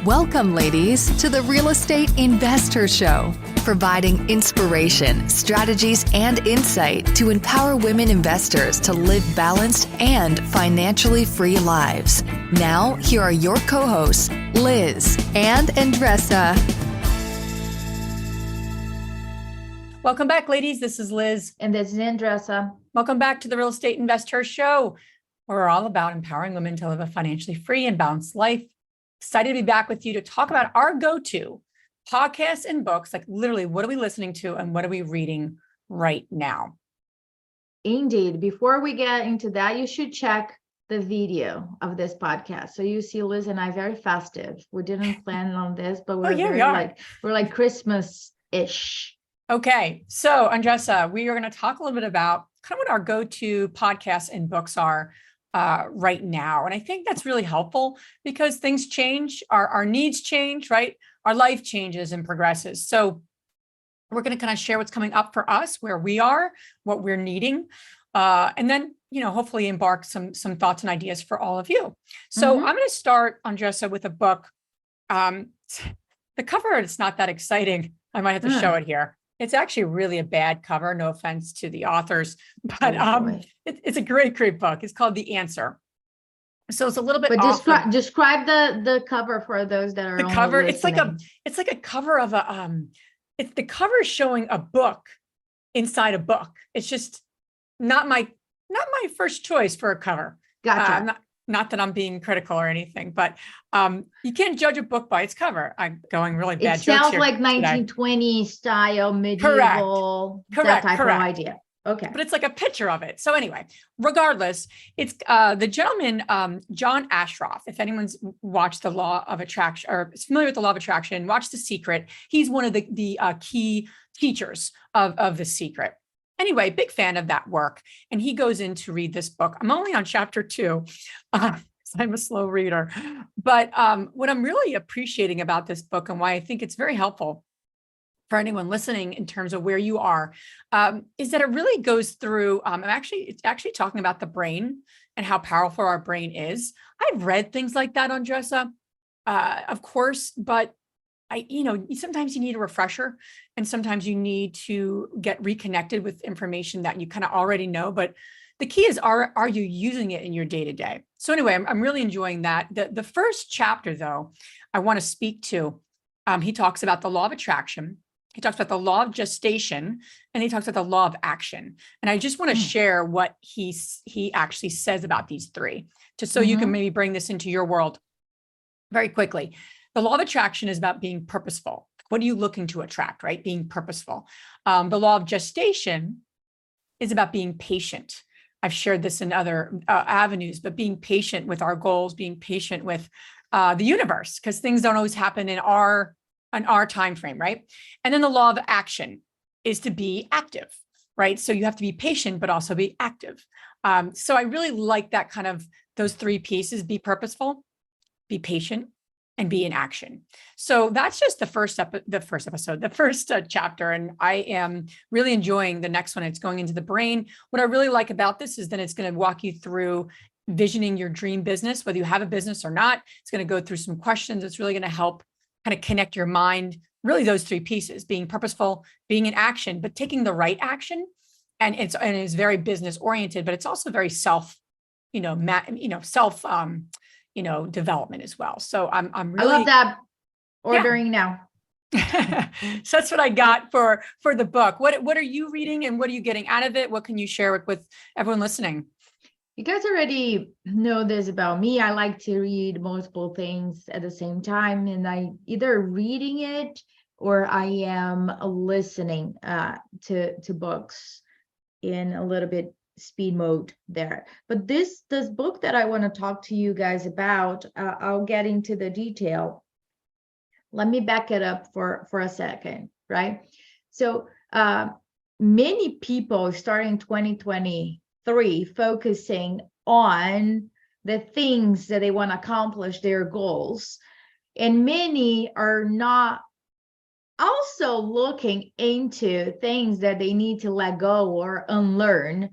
Welcome, ladies, to the Real Estate InvestHER Show, providing inspiration, strategies, and insight to empower women investors to live balanced and financially free lives. Now, here are your co-hosts, Liz and Andresa. Welcome back, ladies. This is Liz. And this is Andresa. Welcome back to the Real Estate InvestHER Show, where we're all about empowering women to live a financially free and balanced life. Excited to be back with you to talk about our go-to podcasts and books, like literally what are we listening to and what are we reading right now? Indeed. Before we get into that, you should check the video of this podcast. So you see Liz and I very festive. We didn't plan on this, but we're like Christmas-ish. Okay. So Andresa, we are going to talk a little bit about kind of what our go-to podcasts and books are right now. And I think that's really helpful because things change, our needs change, right? Our life changes and progresses. So we're going to kind of share what's coming up for us, where we are, what we're needing, and then, hopefully embark some thoughts and ideas for all of you. So I'm going to start, Andresa, with a book. The cover, it's not that exciting. I might have to show it here. It's actually really a bad cover. No offense to the authors, but it's a great book. It's called The Answer. So it's a little bit. But describe the cover for those that are the cover. It's like a cover of a. It's the cover is showing a book inside a book. It's just not my first choice for a cover. Gotcha. Not that I'm being critical or anything, but you can't judge a book by its cover. I'm going really bad. It sounds like 1920 style, medieval, that type of idea. Okay. But it's like a picture of it. So anyway, regardless, it's the gentleman, John Ashroff. If anyone's watched The Law of Attraction or is familiar with The Law of Attraction, watch The Secret. He's one of the key teachers of The Secret. Anyway, big fan of that work. And he goes in to read this book. I'm only on chapter 2. I'm a slow reader. But what I'm really appreciating about this book and why I think it's very helpful for anyone listening in terms of where you are, is that it really goes through, it's actually talking about the brain and how powerful our brain is. I've read things like that, Andresa, of course, but sometimes you need a refresher and sometimes you need to get reconnected with information that you kind of already know. But the key is, are you using it in your day-to-day? So anyway, I'm really enjoying that. The first chapter, though, I want to speak to, he talks about the law of attraction. He talks about the law of gestation, and he talks about the law of action. And I just want to share what he actually says about these three, just so you can maybe bring this into your world very quickly. The law of attraction is about being purposeful. What are you looking to attract, right? Being purposeful. The law of gestation is about being patient. I've shared this in other avenues, but being patient with our goals, being patient with the universe, because things don't always happen in our time frame, right? And then the law of action is to be active, right? So you have to be patient, but also be active. So I really like that kind of those three pieces: be purposeful, be patient, and be in action. So that's just the first chapter. And I am really enjoying the next one. It's going into the brain. What I really like about this is that it's going to walk you through visioning your dream business, whether you have a business or not. It's going to go through some questions. It's really going to help kind of connect your mind, really those three pieces: being purposeful, being in action, but taking the right action. And it's very business oriented, but it's also very development as well. So I'm really, I love that. Ordering now. So that's what I got for the book. What are you reading and what are you getting out of it? What can you share with everyone listening? You guys already know this about me. I like to read multiple things at the same time, and I either reading it or I am listening to books in a little bit speed mode there. But this book that I want to talk to you guys about, I'll get into the detail. Let me back it up for a second, right? So many people starting 2023 focusing on the things that they want to accomplish, their goals, and many are not also looking into things that they need to let go or unlearn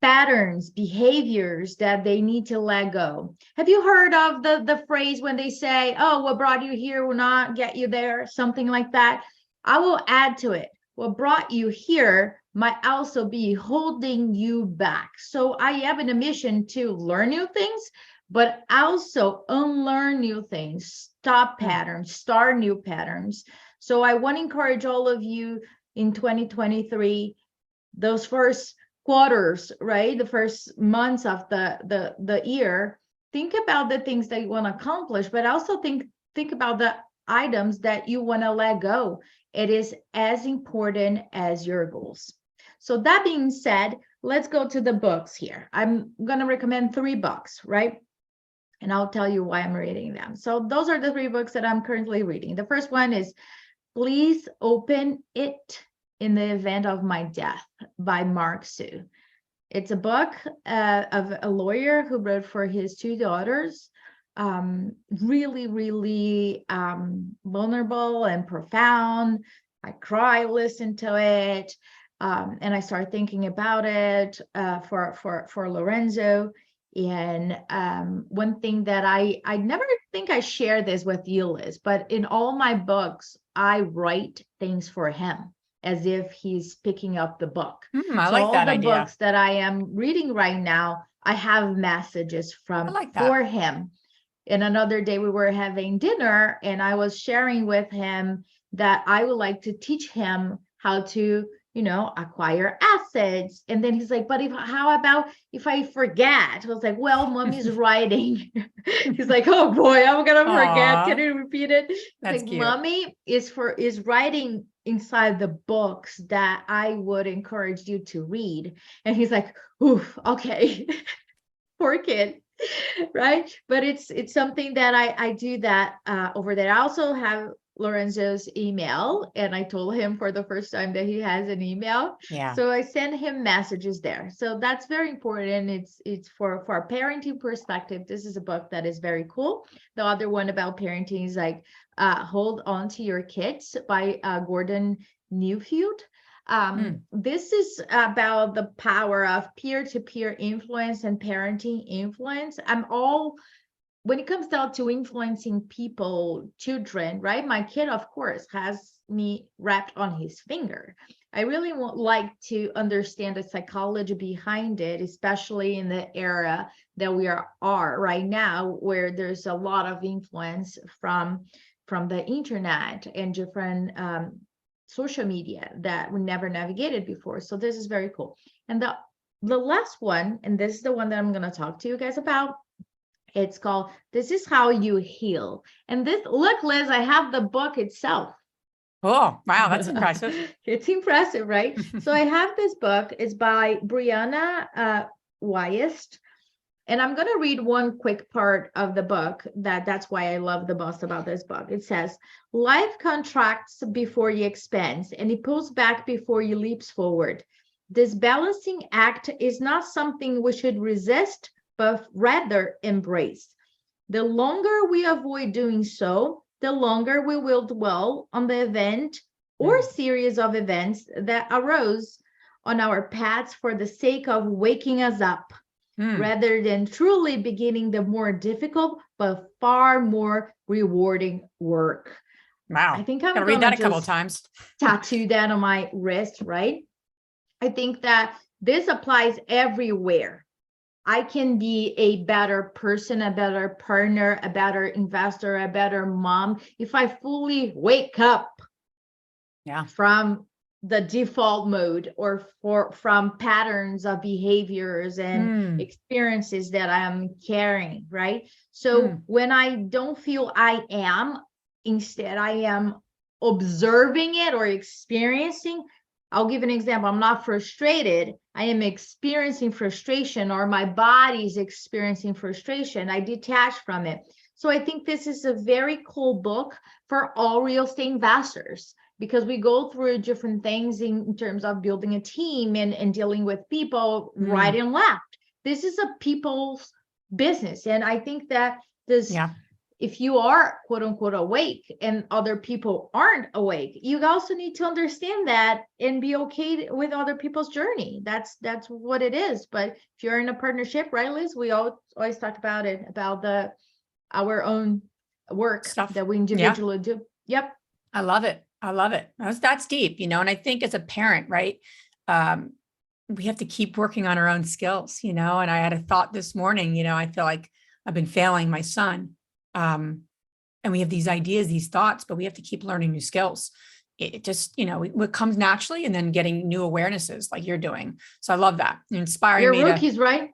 patterns, behaviors that they need to let go. Have you heard of the phrase when they say, oh, what brought you here will not get you there, something like that? I will add to it, what brought you here might also be holding you back. So I have in a mission to learn new things, but also unlearn new things, stop patterns, start new patterns. So I want to encourage all of you in 2023, those first quarters, right? The first months of the year, think about the things that you want to accomplish, but also think about the items that you want to let go. It is as important as your goals. So that being said, let's go to the books here. I'm going to recommend 3 books, right? And I'll tell you why I'm reading them. So those are the 3 books that I'm currently reading. The first one is Please Open It in the Event of My Death by Mark Sue. It's a book of a lawyer who wrote for his 2 daughters. Really, really vulnerable and profound. I cry, listen to it. And I started thinking about it for Lorenzo. And one thing that I never think I share this with you, Liz, but in all my books, I write things for him as if he's picking up the book. I like that idea. All the books that I am reading right now, I have messages from for him. And another day we were having dinner and I was sharing with him that I would like to teach him how to, acquire assets. And then he's like, but how about if I forget? I was like, well, Mommy's writing. He's like, oh boy, I'm going to forget. Can you repeat it? That's like, cute. Mommy is writing inside the books that I would encourage you to read. And he's like, oof, okay. Poor kid. Right. But it's something that I do that over there. I also have Lorenzo's email, and I told him for the first time that he has an email. Yeah. So I send him messages there. So that's very important. It's for a parenting perspective. This is a book that is very cool. The other one about parenting is like Hold On to Your Kids by Gordon Newfield. This is about the power of peer-to-peer influence and parenting influence. When it comes down to influencing people, children, right? My kid, of course, has me wrapped on his finger. I really would like to understand the psychology behind it, especially in the era that we are right now, where there's a lot of influence from the internet and different social media that we never navigated before. So this is very cool. And the last one, and this is the one that I'm going to talk to you guys about, it's called This Is How You Heal. And look, Liz, I have the book itself. Oh, wow, that's impressive. It's impressive, right? So I have this book. It's by Brianna Wiest. And I'm going to read one quick part of the book that's why I love the most about this book. It says, life contracts before you expands, and it pulls back before you leaps forward. This balancing act is not something we should resist, but rather embrace. The longer we avoid doing so, the longer we will dwell on the event or series of events that arose on our paths for the sake of waking us up, rather than truly beginning the more difficult but far more rewarding work. Wow. I think I'm going to read that a couple of times. Tattoo that on my wrist, right? I think that this applies everywhere. I can be a better person, a better partner, a better investor, a better mom if I fully wake up from the default mode or from patterns of behaviors and experiences that I'm carrying, right? So when I don't feel I am, instead I am observing it or experiencing. I'll give an example. I'm not frustrated. I am experiencing frustration, or my body's experiencing frustration. I detach from it. So I think this is a very cool book for all real estate investors, because we go through different things in terms of building a team and dealing with people right and left. This is a people's business. And I think that this if you are quote unquote awake and other people aren't awake, you also need to understand that and be okay with other people's journey. That's what it is. But if you're in a partnership, right, Liz, we always talk about it, about our own work Stuff that we individually do. Yep. I love it. I love it. That's deep, and I think as a parent, right, we have to keep working on our own skills, and I had a thought this morning, I feel like I've been failing my son. And we have these ideas, these thoughts, but we have to keep learning new skills. It just, what comes naturally, and then getting new awarenesses like you're doing. So I love that. You're inspiring You're me rookies, right?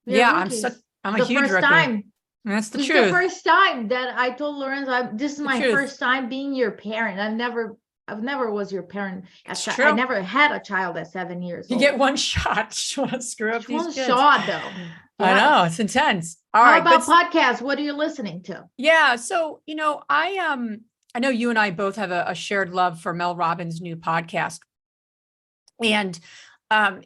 You're rookies. I'm a huge rookie. Time. That's the This truth. is the first time that I told Lorenzo, this is my first time being your parent. I never was your parent. I never had a child at 7 years old. You get one shot. You want to screw up these kids. One shot, though. Yes. I know, it's intense. How about podcasts? What are you listening to? Yeah, so I know you and I both have a shared love for Mel Robbins' new podcast, and I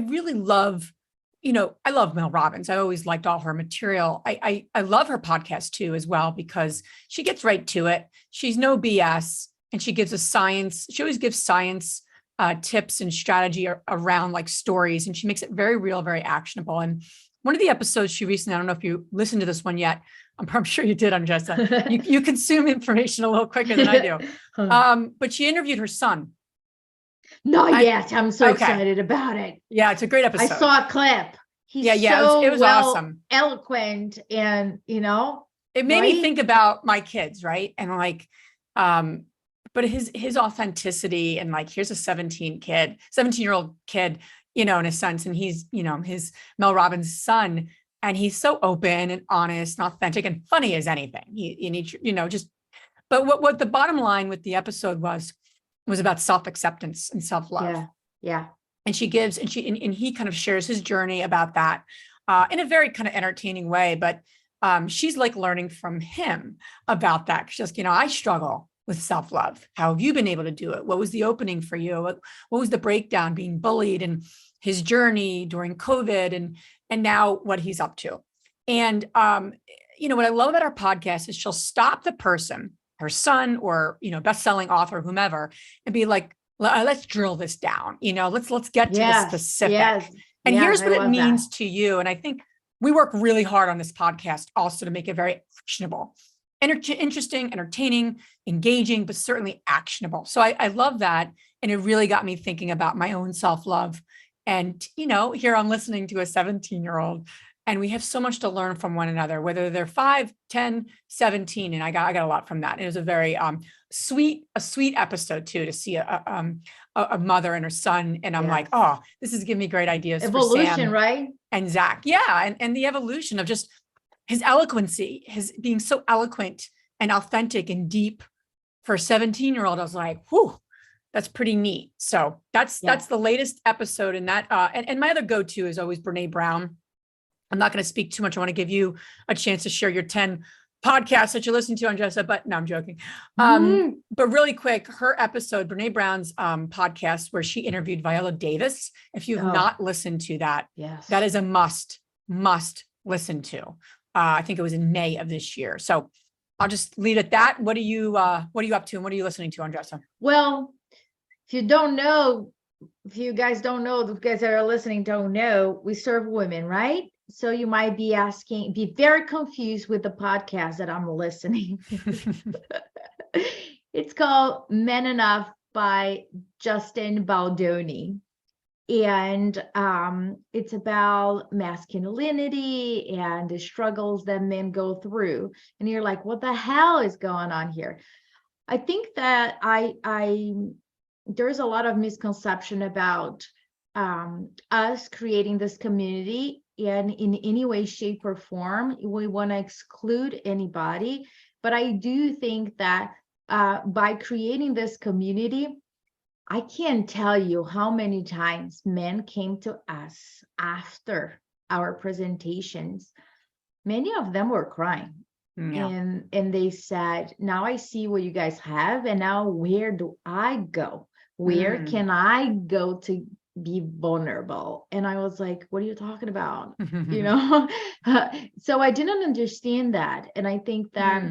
really love. I love Mel Robbins. I always liked all her material. I love her podcast too, as well, because she gets right to it. She's no BS, and she gives us science. She always gives science tips and strategy around like stories, and she makes it very real, very actionable. And one of the episodes she recently, I don't know if you listened to this one yet. I'm sure you did, Andresa. you consume information a little quicker than I do. But she interviewed her son. Not yet. I'm so excited about it. Yeah, it's a great episode. I saw a clip. He's it was awesome. Eloquent, and it made me think about my kids, right? And like, but his authenticity, and like, here's a 17-year-old kid, in a sense, and he's, his Mel Robbins' son, and he's so open and honest and authentic and funny as anything. But what the bottom line with the episode was about self-acceptance and self-love. Yeah. And he kind of shares his journey about that in a very kind of entertaining way. But she's like learning from him about that. Just, I struggle with self-love. How have you been able to do it? What was the opening for you? What was the breakdown, being bullied, and his journey during COVID, and now what he's up to. And, what I love about our podcast is she'll stop the person, her son, or, best-selling author, whomever, and be like, let's drill this down. Let's get to the specific. Yes. And here's what it means to you. And I think we work really hard on this podcast also to make it very actionable, interesting, entertaining, engaging, but certainly actionable. So I love that. And it really got me thinking about my own self-love. And, here I'm listening to a 17-year-old, and we have so much to learn from one another, whether they're 5, 10, 17. And I got a lot from that. And it was a very sweet episode too, to see a mother and her son. And I'm like, oh, this is giving me great ideas. Evolution, for Sam right? And Zach. Yeah. And the evolution of just his eloquency, his being so eloquent and authentic and deep for a 17-year-old. I was like, whew. That's pretty neat. So that's the latest episode. And that, and my other go-to is always Brené Brown. I'm not going to speak too much. I want to give you a chance to share your 10 podcasts that you're listening to, Andresa, but no, I'm joking. But really quick, her episode, Brené Brown's podcast, where she interviewed Viola Davis. If you've not listened to that, that is a must listen to. I think it was in May of this year. So I'll just leave it at that. What are you up to, and what are you listening to, Andresa? Well, if you guys don't know, the guys that are listening don't know, we serve women, right? So you might be be very confused with the podcast that I'm listening. It's called Men Enough by Justin Baldoni. And it's about masculinity and the struggles that men go through. And you're like, what the hell is going on here? I think that there's a lot of misconception about us creating this community, and in any way, shape, or form, we want to exclude anybody. But I do think that by creating this community, I can't tell you how many times men came to us after our presentations. Many of them were crying. Yeah. And they said, now I see what you guys have, and now where do I go? Where can I go to be vulnerable. And I was like, what are you talking about? You know? So I didn't understand that. And I think that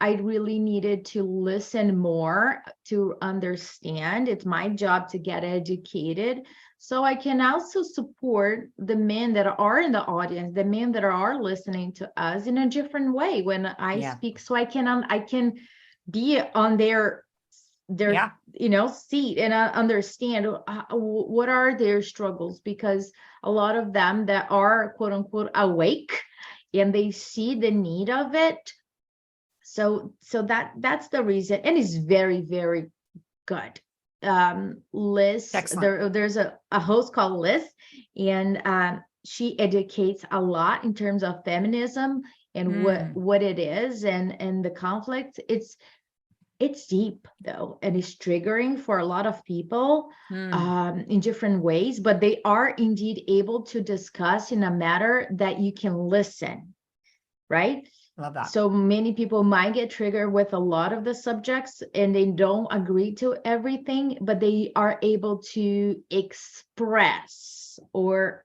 I really needed to listen more to understand. It's my job to get educated, so I can also support the men that are in the audience, the men that are listening to us in a different way when I speak, so I can be on their seat and understand what are their struggles, because a lot of them that are quote unquote awake and they see the need of it. So that's the reason, and it's very, very good. Liz, there's a host called Liz, and she educates a lot in terms of feminism and what it is and the conflict. It's deep though, and it's triggering for a lot of people in different ways, but they are indeed able to discuss in a matter that you can listen, right? Love that. So many people might get triggered with a lot of the subjects and they don't agree to everything, but they are able to express or,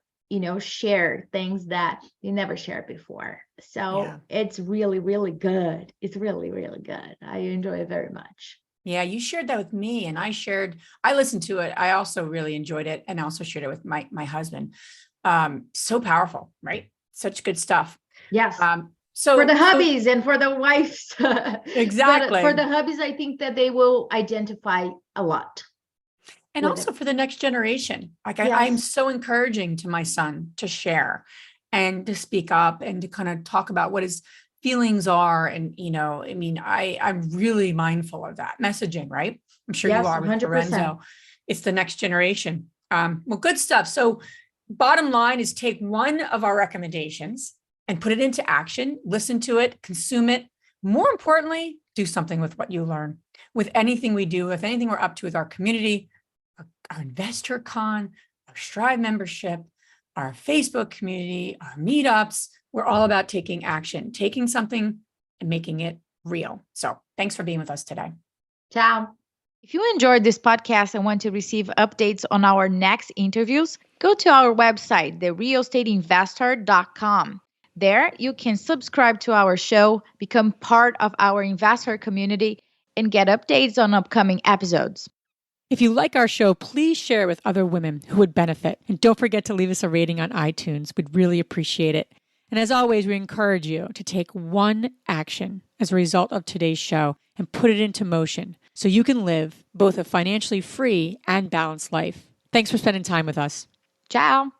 share things that they never shared before. So it's really, really good. It's really, really good. I enjoy it very much. Yeah, you shared that with me, and I listened to it. I also really enjoyed it, and also shared it with my husband. So powerful, right? Such good stuff. Yes. So for the hubbies and for the wives. Exactly. But for the hubbies, I think that they will identify a lot. And also for the next generation. Like I'm so encouraging to my son to share and to speak up and to kind of talk about what his feelings are. And, I'm really mindful of that messaging, right? I'm sure you are with 100%. Lorenzo. It's the next generation. Well, good stuff. So bottom line is take one of our recommendations and put it into action, listen to it, consume it. More importantly, do something with what you learn. With anything we do, if anything we're up to with our community, our Investor Con, our Strive membership, our Facebook community, our meetups, we're all about taking action, taking something and making it real. So thanks for being with us today. Ciao. If you enjoyed this podcast and want to receive updates on our next interviews, go to our website, therealestateinvestor.com. There, you can subscribe to our show, become part of our investor community, and get updates on upcoming episodes. If you like our show, please share it with other women who would benefit. And don't forget to leave us a rating on iTunes. We'd really appreciate it. And as always, we encourage you to take one action as a result of today's show and put it into motion so you can live both a financially free and balanced life. Thanks for spending time with us. Ciao.